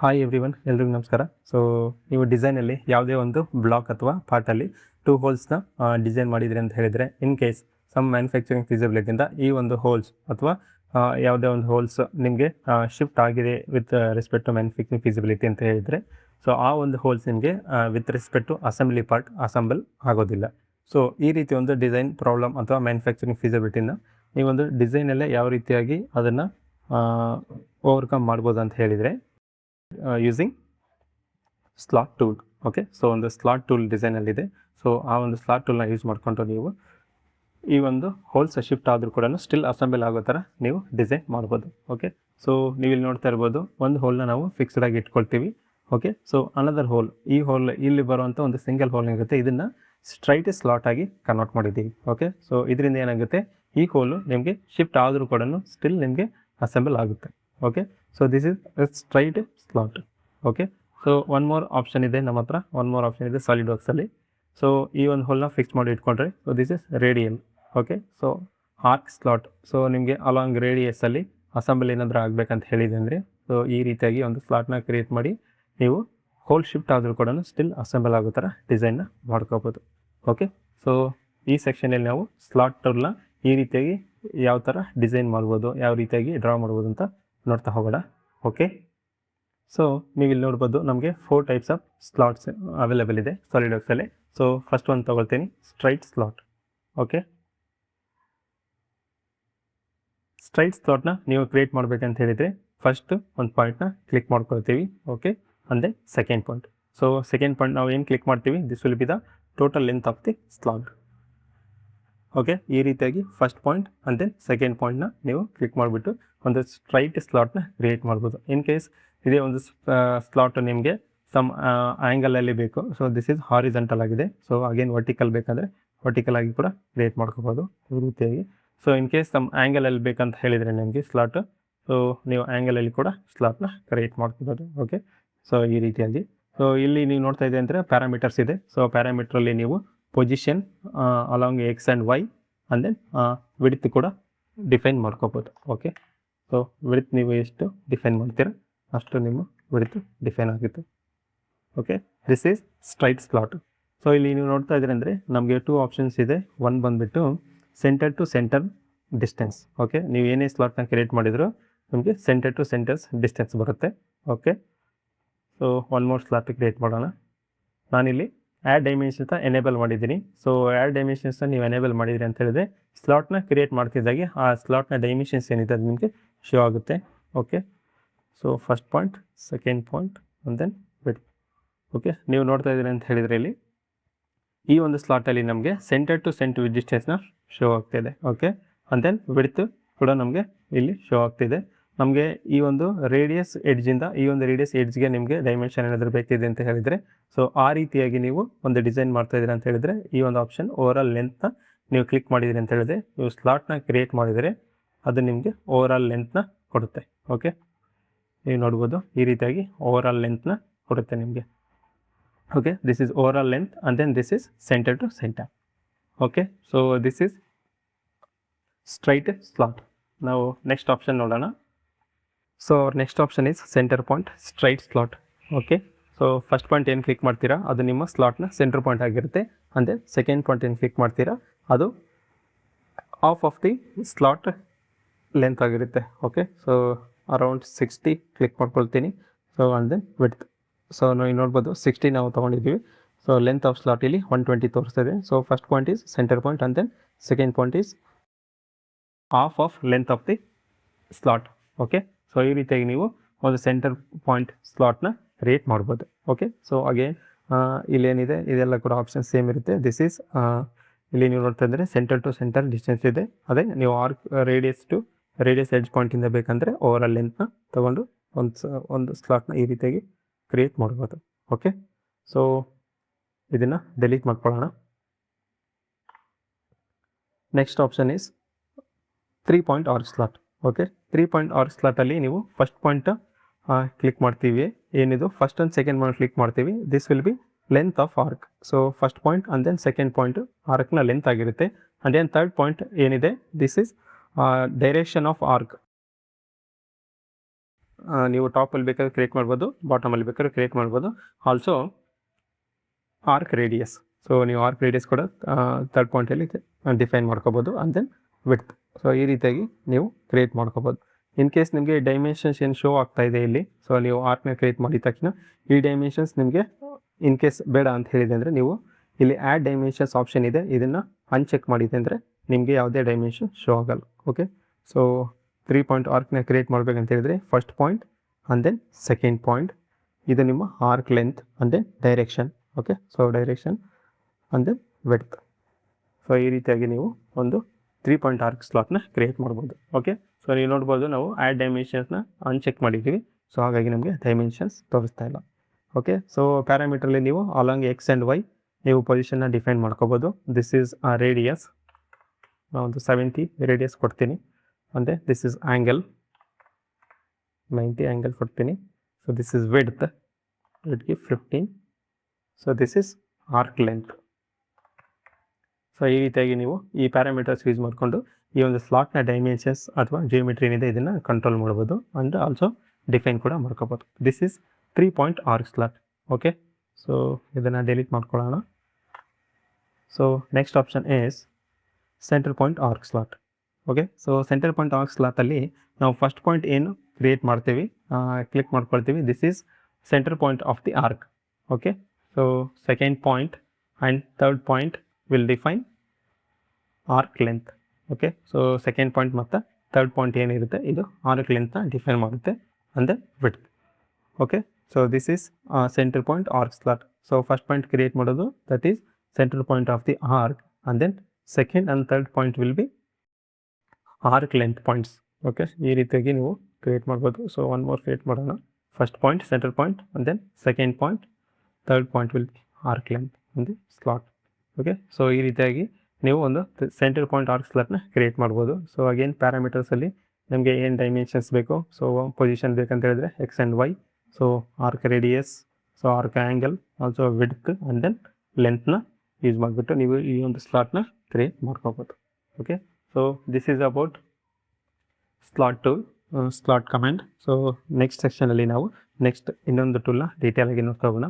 Hi everyone, ಎಲ್ರಿಗೂ ನಮಸ್ಕಾರ. So ನೀವು ಡಿಸೈನಲ್ಲಿ ಯಾವುದೇ ಒಂದು ಬ್ಲಾಕ್ ಅಥವಾ ಪಾರ್ಟಲ್ಲಿ 2 ಹೋಲ್ಸ್ನ ಡಿಸೈನ್ ಮಾಡಿದ್ರಿ ಅಂತ ಹೇಳಿದರೆ, ಇನ್ ಕೇಸ್ ಸಮ್ ಮ್ಯಾನುಫ್ಯಾಕ್ಚರಿಂಗ್ ಫೀಸಿಬಿಲಿಟಿಯಿಂದ ಈ ಒಂದು ಹೋಲ್ಸ್ ಅಥವಾ ಯಾವುದೇ ಒಂದು ಹೋಲ್ಸ್ ನಿಮಗೆ ಶಿಫ್ಟ್ ಆಗಿದೆ with respect to manufacturing feasibility ಅಂತ ಹೇಳಿದರೆ, ಸೊ ಆ ಒಂದು ಹೋಲ್ಸ್ ನಿಮಗೆ with respect to assembly part assemble ಆಗೋದಿಲ್ಲ. ಸೊ ಈ ರೀತಿ ಒಂದು ಡಿಸೈನ್ ಪ್ರಾಬ್ಲಮ್ ಅಥವಾ ಮ್ಯಾನುಫ್ಯಾಕ್ಚರಿಂಗ್ ಫೀಸಿಬಿಲಿಟಿನ ನೀವೊಂದು ಡಿಸೈನಲ್ಲೇ ಯಾವ ರೀತಿಯಾಗಿ ಅದನ್ನು ಓವರ್ಕಮ್ ಮಾಡ್ಬೋದು ಅಂತ ಹೇಳಿದರೆ, using slot tool. Okay, so ಒಂದು ಸ್ಲಾಟ್ ಟೂಲ್ ಡಿಸೈನಲ್ಲಿದೆ. ಸೊ ಆ ಒಂದು ಸ್ಲಾಟ್ ಟೂಲ್ನ ಯೂಸ್ ಮಾಡಿಕೊಂಡು ನೀವು ಈ ಒಂದು ಹೋಲ್ಸ್ ಶಿಫ್ಟ್ ಆದರೂ ಕೂಡ ಸ್ಟಿಲ್ ಅಸೆಂಬಲ್ ಆಗೋ ಥರ ನೀವು ಡಿಸೈನ್ ಮಾಡ್ಬೋದು. ಓಕೆ, ಸೊ ನೀವು ಇಲ್ಲಿ ನೋಡ್ತಾ ಇರ್ಬೋದು, ಒಂದು ಹೋಲ್ನ ನಾವು ಫಿಕ್ಸ್ಡ್ ಆಗಿ ಇಟ್ಕೊಳ್ತೀವಿ. ಓಕೆ, ಸೊ ಅನದರ್ ಹೋಲ್, ಈ ಹೋಲ್ ಇಲ್ಲಿ ಬರುವಂಥ ಒಂದು ಸಿಂಗಲ್ ಹೋಲ್ ಇರುತ್ತೆ, ಇದನ್ನು ಸ್ಟ್ರೈಟ್ ಸ್ಲಾಟ್ ಆಗಿ ಕನ್ವರ್ಟ್ ಮಾಡಿದ್ದೀವಿ. ಓಕೆ, ಸೊ ಇದರಿಂದ ಏನಾಗುತ್ತೆ, ಈ ಹೋಲು ನಿಮಗೆ ಶಿಫ್ಟ್ ಆದರೂ ಕೂಡ ಸ್ಟಿಲ್ ನಿಮಗೆ ಅಸೆಂಬಲ್ ಆಗುತ್ತೆ. Okay, so this is straight slot. Okay, so one more option ಇದೆ ನಮ್ಮ ಹತ್ರ, ಸಾಲಿಡ್ ವರ್ಕ್ಸಲ್ಲಿ. ಸೊ ಈ ಒಂದು ಹೋಲ್ನ ಫಿಕ್ಸ್ ಮಾಡಿ ಇಟ್ಕೊಂಡ್ರೆ, so this is radial. Okay, so arc slot. So ನಿಮಗೆ ಅಲಾಂಗ್ ರೇಡಿಯಸ್ಸಲ್ಲಿ ಅಸೆಂಬಲ್ ಏನಾದರೂ ಆಗಬೇಕಂತ ಹೇಳಿದೆ ಅಂದರೆ, ಸೊ ಈ ರೀತಿಯಾಗಿ ಒಂದು ಸ್ಲಾಟ್ನ ಕ್ರಿಯೇಟ್ ಮಾಡಿ ನೀವು ಹೋಲ್ ಶಿಫ್ಟ್ ಆದರೂ ಕೂಡ ಸ್ಟಿಲ್ ಅಸೆಂಬಲ್ ಆಗೋ ಥರ ಡಿಸೈನ್ನ ಮಾಡ್ಕೋಬೋದು. ಓಕೆ, ಸೊ ಈ ಸೆಕ್ಷನಲ್ಲಿ ನಾವು ಸ್ಲಾಟ್ ಟೂಲ್ನ ಈ ರೀತಿಯಾಗಿ ಯಾವ ಥರ ಡಿಸೈನ್ ಮಾಡ್ಬೋದು, ಯಾವ ರೀತಿಯಾಗಿ ಡ್ರಾ ಮಾಡ್ಬೋದು ಅಂತ ನೋಡ್ತಾ ಹೋಗೋಣ. ಓಕೆ, ಸೊ ನೀವು ಇಲ್ಲಿ ನೋಡ್ಬೋದು, ನಮಗೆ 4 ಟೈಪ್ಸ್ ಆಫ್ ಸ್ಲಾಟ್ಸ್ ಅವೈಲೇಬಲ್ ಇದೆ ಸಾಲಿಡ್ ವರ್ಕ್ಸಲ್ಲಿ. ಸೊ ಫಸ್ಟ್ ಒಂದು ತೊಗೊಳ್ತೀನಿ, ಸ್ಟ್ರೈಟ್ ಸ್ಲಾಟ್. ಓಕೆ, ಸ್ಟ್ರೈಟ್ ಸ್ಲಾಟ್ನ ನೀವು ಕ್ರಿಯೇಟ್ ಮಾಡಬೇಕಂತ ಹೇಳಿದರೆ, ಫಸ್ಟ್ ಒಂದು ಪಾಯಿಂಟ್ನ ಕ್ಲಿಕ್ ಮಾಡ್ಕೊಳ್ತೀವಿ. ಓಕೆ, ಅಂದರೆ second point. So second point ನಾವು ಏನು ಕ್ಲಿಕ್ ಮಾಡ್ತೀವಿ, this will be the total length of the slot. Okay, ಈ ರೀತಿಯಾಗಿ first point and then second ಪಾಯಿಂಟ್ನ ನೀವು ಕ್ಲಿಕ್ ಮಾಡಿಬಿಟ್ಟು ಒಂದು ಸ್ಟ್ರೈಟ್ ಸ್ಲಾಟ್ನ ಕ್ರಿಯೇಟ್ ಮಾಡ್ಬೋದು. ಇನ್ ಕೇಸ್ ಇದೇ ಒಂದು ಸ್ಲಾಟು ನಿಮಗೆ ಸಮ್ ಆ್ಯಂಗಲಲ್ಲಿ ಬೇಕು, ಸೊ ದಿಸ್ ಈಸ್ ಹಾರಿಜೆಂಟಲ್ ಆಗಿದೆ. ಸೊ ಅಗೇನ್ ವರ್ಟಿಕಲ್ ಬೇಕಂದರೆ ವರ್ಟಿಕಲ್ ಆಗಿ ಕೂಡ ಕ್ರಿಯೇಟ್ ಮಾಡ್ಕೋಬೋದು ಈ ರೀತಿಯಾಗಿ. ಸೊ ಇನ್ ಕೇಸ್ ಸಮ್ ಆ್ಯಂಗಲಲ್ಲಿ ಬೇಕಂತ ಹೇಳಿದರೆ ನಿಮಗೆ ಸ್ಲಾಟು, ಸೊ ನೀವು ಆ್ಯಂಗಲಲ್ಲಿ ಕೂಡ ಸ್ಲಾಟ್ನ ಕ್ರಿಯೇಟ್ ಮಾಡ್ಕೋಬೋದು. ಓಕೆ, ಸೊ ಈ ರೀತಿಯಾಗಿ. ಸೊ ಇಲ್ಲಿ ನೀವು ನೋಡ್ತಾ ಇದೆ ಅಂದರೆ ಪ್ಯಾರಾಮೀಟರ್ಸ್ ಇದೆ. ಸೊ ಪ್ಯಾರಾಮೀಟ್ರಲ್ಲಿ ನೀವು position along X and Y and then width ಕೂಡ ಡಿಫೈನ್ ಮಾಡ್ಕೋಬೋದು. ಓಕೆ, ಸೊ ವಿಡ್ತ್ ನೀವು ಎಷ್ಟು ಡಿಫೈನ್ ಮಾಡ್ತೀರಾ ಅಷ್ಟು ನಿಮ್ಮ ವಿಡ್ತ್ ಡಿಫೈನ್ ಆಗುತ್ತೆ. Okay, this is straight slot. So ಇಲ್ಲಿ ನೀವು ನೋಡ್ತಾ ಇದ್ದೀರಿ ಅಂದರೆ ನಮಗೆ 2 ಆಪ್ಷನ್ಸ್ ಇದೆ. ಒಂದು ಬಂದುಬಿಟ್ಟು centre to centre distance. Okay, ನೀವು ಏನೇ ಸ್ಲಾಟ್ನ ಕ್ರಿಯೇಟ್ ಮಾಡಿದ್ರು ನಿಮಗೆ ಸೆಂಟರ್ ಟು ಸೆಂಟರ್ಸ್ ಡಿಸ್ಟೆನ್ಸ್ ಬರುತ್ತೆ. Okay, so one more slot create ಮಾಡೋಣ. ನಾನಿಲ್ಲಿ ಆ್ಯಡ್ ಡೈಮೆನ್ಷನ್ಸ್ನ ಎನೇಬಲ್ ಮಾಡಿದ್ದೀನಿ. ಸೊ ಆ್ಯಡ್ ಡೈಮೆನ್ಷನ್ಸ್ನ ನೀವು ಎನೇಬಲ್ ಮಾಡಿದಿರಿ ಅಂತ ಹೇಳಿದ್ರೆ, ಸ್ಲಾಟ್ನ ಕ್ರಿಯೇಟ್ ಮಾಡ್ತಿದ್ದಾಗೆ ಆ ಸ್ಲಾಟ್ನ ಡೈಮೆನ್ಷನ್ಸ್ ಏನಿದೆ ಅದು ನಿಮಗೆ ಶೋ ಆಗುತ್ತೆ. Okay, so first point, second point and then width. Okay, ನೀವು ನೋಡ್ತಾ ಇದ್ದೀರಿ ಅಂತ ಹೇಳಿದರೆ ಇಲ್ಲಿ ಈ ಒಂದು ಸ್ಲಾಟಲ್ಲಿ ನಮಗೆ ಸೆಂಟರ್ ಟು ಸೆಂಟರ್ ಡಿಸ್ಟೆನ್ಸ್ನ ಶೋ ಆಗ್ತಿದೆ. ಓಕೆ, ಆ್ಯಂಡ್ ದೆನ್ ವಿಡ್ತ್ ಕೂಡ ನಮಗೆ ಇಲ್ಲಿ ಶೋ ಆಗ್ತಿದೆ. ನಮಗೆ ಈ ಒಂದು ರೇಡಿಯಸ್ ಎಡ್ಜಿಂದ ಈ ಒಂದು ರೇಡಿಯಸ್ ಎಡ್ಜ್ಗೆ ನಿಮಗೆ ಡೈಮೆನ್ಷನ್ ಏನಾದರೂ ಬೇಕಿದೆ ಅಂತ ಹೇಳಿದರೆ, ಸೊ ಆ ರೀತಿಯಾಗಿ ನೀವು ಒಂದು ಡಿಸೈನ್ ಮಾಡ್ತಾ ಇದ್ದೀರಿ ಅಂತ ಹೇಳಿದರೆ, ಈ ಒಂದು ಆಪ್ಷನ್ ಓವರಾಲ್ ಲೆಂತ್ನ ನೀವು ಕ್ಲಿಕ್ ಮಾಡಿದಿರಿ ಅಂತ ಹೇಳಿದರೆ, ನೀವು ಸ್ಲಾಟ್ನ ಕ್ರಿಯೇಟ್ ಮಾಡಿದರೆ ಅದು ನಿಮಗೆ ಓವರಾಲ್ ಲೆಂತ್ನ ಕೊಡುತ್ತೆ. ಓಕೆ, ನೀವು ನೋಡ್ಬೋದು ಈ ರೀತಿಯಾಗಿ ಓವರಾಲ್ ಲೆಂತ್ನ ಕೊಡುತ್ತೆ ನಿಮಗೆ. Okay, this is overall length and then this is centre to centre. Okay, so this is straight slot. ನಾವು ನೆಕ್ಸ್ಟ್ ಆಪ್ಷನ್ ನೋಡೋಣ. So next option is centre point straight slot. Okay, so first point ಏನು click ಮಾಡ್ತೀರಾ ಅದು ನಿಮ್ಮ ಸ್ಲಾಟ್ನ centre point ಆಗಿರುತ್ತೆ. ಅಂದರೆ second point ಏನು click ಮಾಡ್ತೀರಾ ಅದು of of the slot length ಆಗಿರುತ್ತೆ. ಓಕೆ, ಸೊ ಅರೌಂಡ್ 60 ಕ್ಲಿಕ್ ಮಾಡ್ಕೊಳ್ತೀನಿ. So and then width. So ನಾವು ನೋಡ್ಬೋದು 60 ನಾವು ತೊಗೊಂಡಿದ್ದೀವಿ. ಸೊ ಲೆಂತ್ ಆಫ್ ಸ್ಲಾಟ್ ಇಲ್ಲಿ 120 ತೋರಿಸ್ತಿದೆ. So first point is centre point and then second point is of length of the slot. Okay, so ಈ ರೀತಿಯಾಗಿ ನೀವು ಒಂದು ಸೆಂಟರ್ ಪಾಯಿಂಟ್ ಸ್ಲಾಟ್ನ ಕ್ರಿಯೇಟ್ ಮಾಡ್ಬೋದು. ಓಕೆ, ಸೊ ಅಗೇನ್ ಇಲ್ಲೇನಿದೆ ಇದೆಲ್ಲ ಕೂಡ ಆಪ್ಷನ್ ಸೇಮ್ ಇರುತ್ತೆ. ದಿಸ್ ಈಸ್ ಇಲ್ಲಿ ನೀವು ನೋಡ್ತಾ ಇದ್ದರೆ ಸೆಂಟರ್ ಟು ಸೆಂಟರ್ ಡಿಸ್ಟೆನ್ಸ್ ಇದೆ. ಅದೇ ನೀವು ಆರ್ಕ್ ರೇಡಿಯಸ್ ಎಡ್ಜ್ ಪಾಯಿಂಟಿಂದ ಬೇಕಂದರೆ ಓವರಾಲ್ ಲೆಂತ್ನ ತೊಗೊಂಡು ಒಂದು ಸ್ಲಾಟ್ನ ಈ ರೀತಿಯಾಗಿ ಕ್ರಿಯೇಟ್ ಮಾಡ್ಬೋದು. ಓಕೆ, ಸೊ ಇದನ್ನು ಡೆಲೀಟ್ ಮಾಡ್ಕೊಳ್ಳೋಣ. Next option is 3 point arc slot. Okay, 3 point arc ಸ್ಲಾಟಲ್ಲಿ ನೀವು ಫಸ್ಟ್ ಪಾಯಿಂಟ್ ಕ್ಲಿಕ್ ಮಾಡ್ತೀವಿ. ಏನಿದು first and second point click ಮಾಡ್ತೀವಿ. This will be length of arc. So first point and then second point ಆರ್ಕ್ನ length ಆಗಿರುತ್ತೆ. And then third point ಏನಿದೆ this is direction of arc. ನೀವು ಟಾಪಲ್ಲಿ ಬೇಕಾದ್ರೆ create ಮಾಡ್ಬೋದು, ಬಾಟಮಲ್ಲಿ ಬೇಕಾದ್ರೆ ಕ್ರಿಯೇಟ್ ಮಾಡ್ಬೋದು. ಆಲ್ಸೋ ಆರ್ಕ್ ರೇಡಿಯಸ್, ಸೊ ನೀವು ಆರ್ಕ್ ರೇಡಿಯಸ್ ಕೂಡ ಥರ್ಡ್ ಪಾಯಿಂಟಲ್ಲಿ ಡಿಫೈನ್ ಮಾಡ್ಕೋಬೋದು. And then width. ಸೊ ಈ ರೀತಿಯಾಗಿ ನೀವು ಕ್ರಿಯೇಟ್ ಮಾಡ್ಕೋಬೋದು. ಇನ್ ಕೇಸ್ ನಿಮಗೆ ಡೈಮೆನ್ಷನ್ಸ್ ಏನು ಶೋ ಆಗ್ತಾ ಇದೆ ಇಲ್ಲಿ, ಸೊ ನೀವು ಆರ್ಕ್ನ ಕ್ರಿಯೇಟ್ ಮಾಡಿದ ತಕ್ಷಣ ಈ ಡೈಮೆನ್ಷನ್ಸ್ ನಿಮಗೆ ಇನ್ ಕೇಸ್ ಬೇಡ ಅಂತ ಹೇಳಿದೆ ಅಂದರೆ ನೀವು ಇಲ್ಲಿ ಆ್ಯಡ್ ಡೈಮೆನ್ಷನ್ಸ್ ಆಪ್ಷನ್ ಇದೆ, ಇದನ್ನು ಅನ್ಚೆಕ್ ಮಾಡಿದೆ ಅಂದರೆ ನಿಮಗೆ ಯಾವುದೇ ಡೈಮೆನ್ಷನ್ ಶೋ ಆಗಲ್ಲ. ಓಕೆ, ಸೊ 3 ಪಾಯಿಂಟ್ ಆರ್ಕ್ನ ಕ್ರಿಯೇಟ್ ಮಾಡಬೇಕಂತ ಹೇಳಿದರೆ first point and then second point, ಇದು ನಿಮ್ಮ arc length and then direction. Okay, so direction and then width. So ಈ ರೀತಿಯಾಗಿ ನೀವು ಒಂದು 3 ಪಾಯಿಂಟ್ ಆರ್ಕ್ ಸ್ಲಾಟ್ನ ಕ್ರಿಯೇಟ್ ಮಾಡ್ಬೋದು. ಓಕೆ, ಸೊ ನೀವು ನೋಡ್ಬೋದು ನಾವು ಆ್ಯಡ್ ಡೈಮೆನ್ಷನ್ಸ್ನ ಅನ್ಚೆಕ್ ಮಾಡಿದ್ದೀವಿ, ಸೊ ಹಾಗಾಗಿ ನಮಗೆ ಡೈಮೆನ್ಷನ್ಸ್ ತೋರಿಸ್ತಾ ಇಲ್ಲ. ಓಕೆ, ಸೊ ಪ್ಯಾರಾಮೀಟ್ರಲ್ಲಿ ನೀವು ಅಲಾಂಗ್ ಎಕ್ಸ್ ಆ್ಯಂಡ್ ವೈ ನೀವು ಪೊಸಿಷನ್ನ ಡಿಫೈನ್ ಮಾಡ್ಕೋಬೋದು. ದಿಸ್ ಈಸ್ ರೇಡಿಯಸ್, ನಾವೊಂದು 70 ರೇಡಿಯಸ್ ಕೊಡ್ತೀನಿ. ಅಂದರೆ ದಿಸ್ ಈಸ್ ಆ್ಯಂಗಲ್ 90 ಆ್ಯಂಗಲ್ ಕೊಡ್ತೀನಿ. ಸೊ ದಿಸ್ ಈಸ್ ವಿಡ್ತ್, ವಿಡ್ತ್ಗೆ 15. So this is arc length. So ಈ ರೀತಿಯಾಗಿ ನೀವು ಈ ಪ್ಯಾರಾಮೀಟರ್ಸ್ ಯೂಸ್ ಮಾಡಿಕೊಂಡು ಈ ಒಂದು ಸ್ಲಾಟ್ನ ಡೈಮೆನ್ಷನ್ಸ್ ಅಥವಾ ಜಿಯೋಮೆಟ್ರಿ ಏನಿದೆ ಇದನ್ನು ಕಂಟ್ರೋಲ್ ಮಾಡ್ಬೋದು ಆ್ಯಂಡ್ ಆಲ್ಸೋ ಡಿಫೈನ್ ಕೂಡ ಮಾಡ್ಕೋಬೋದು. This is 3 point arc slot. Okay, so ಇದನ್ನು ಡಿಲೀಟ್ ಮಾಡ್ಕೊಳ್ಳೋಣ. So next option is centre point arc slot. Okay, so centre point arc ಸ್ಲಾಟಲ್ಲಿ ನಾವು ಫಸ್ಟ್ ಪಾಯಿಂಟ್ ಏನು ಕ್ರಿಯೇಟ್ ಮಾಡ್ತೀವಿ, ಕ್ಲಿಕ್ ಮಾಡ್ಕೊಳ್ತೀವಿ. This is centre point of the arc. Okay, so second point and third point will define arc length. Okay, so second point ಮತ್ತು third point ಏನಿರುತ್ತೆ ಇದು arc ಲೆಂತ್ನ define ಮಾಡುತ್ತೆ ಅಂದರೆ width. Okay, so this is centre point arc slot. So first point create ಮಾಡೋದು that is centre point of the arc and then second and third point will be arc length points. Okay, ಈ ರೀತಿಯಾಗಿ ನೀವು create ಮಾಡ್ಬೋದು. So one more create ಮಾಡೋಣ. First point centre point and then second point, third point will be arc length in the slot. Okay, so ಈ ರೀತಿಯಾಗಿ ನೀವು ಒಂದು centre point arc ಸ್ಲಾಟ್ನ ಕ್ರಿಯೇಟ್ ಮಾಡ್ಬೋದು. ಸೊ ಅಗೇನ್ ಪ್ಯಾರಾಮೀಟರ್ಸಲ್ಲಿ ನಮಗೆ ಏನು ಡೈಮೆನ್ಷನ್ಸ್ ಬೇಕು, ಸೊ ಪೊಸಿಷನ್ ಬೇಕಂತ ಹೇಳಿದ್ರೆ x and y, so arc radius, so arc angle, also width and then ಲೆಂತ್ನ ಯೂಸ್ ಮಾಡಿಬಿಟ್ಟು ನೀವು ಈ ಒಂದು ಸ್ಲಾಟ್ನ ಕ್ರಿಯೇಟ್ ಮಾಡ್ಕೋಬೋದು. Okay, so this is about slot tool, slot command. So next ಸೆಕ್ಷನಲ್ಲಿ ನಾವು ನೆಕ್ಸ್ಟ್ ಇನ್ನೊಂದು ಟೂಲ್ನ ಡೀಟೇಲಾಗಿ ನೋಡ್ತಾ ಹೋಗೋಣ.